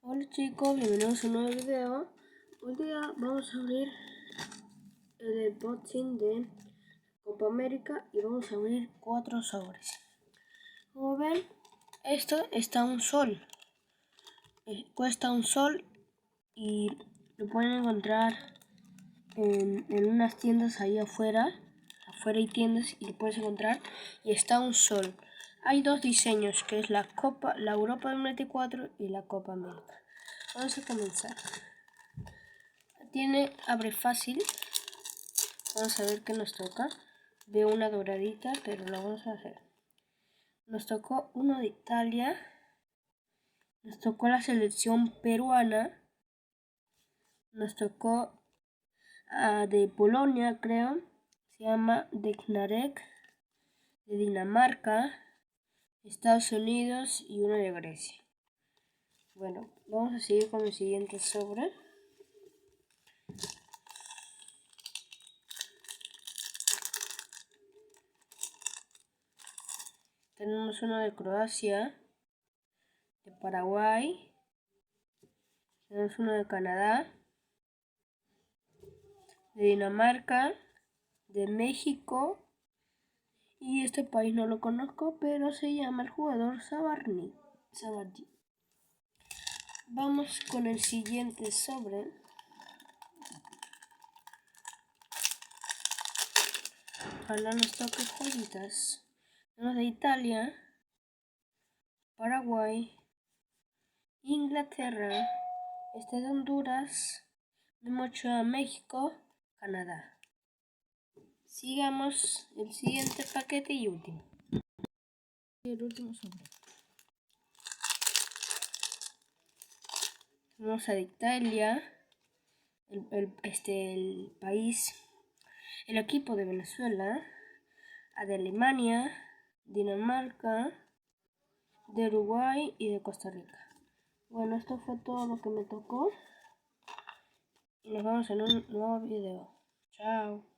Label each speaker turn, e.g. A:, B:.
A: Hola chicos, bienvenidos a un nuevo video. Hoy día vamos a abrir el unboxing de Copa América y vamos a abrir 4 sobres. Como ven, esto está a un sol. Cuesta un sol y lo pueden encontrar en unas tiendas ahí afuera. Afuera hay tiendas y lo puedes encontrar y está a un sol. Hay dos diseños, que es la Europa del 94 y la Copa América. Vamos a comenzar. Abre fácil. Vamos a ver qué nos toca. Veo una doradita, pero lo vamos a hacer. Nos tocó uno de Italia. Nos tocó la selección peruana. Nos tocó de Polonia, creo. Se llama Bednarek. De Dinamarca, Estados Unidos y uno de Grecia. Bueno, vamos a seguir con el siguiente sobre. Tenemos uno de Croacia, de Paraguay, tenemos uno de Canadá, de Dinamarca, de México, y este país no lo conozco, pero se llama el jugador Sabarni. Vamos con el siguiente sobre. Ojalá nos toque joyitas. Tenemos de Italia, Paraguay, Inglaterra, de Honduras, Memo Ochoa, México, Canadá. Sigamos el siguiente paquete y último. El último sobre. Tenemos a Italia, el país, el equipo de Venezuela, a de Alemania, Dinamarca, de Uruguay y de Costa Rica. Bueno, esto fue todo lo que me tocó y nos vemos en un nuevo video. Chao.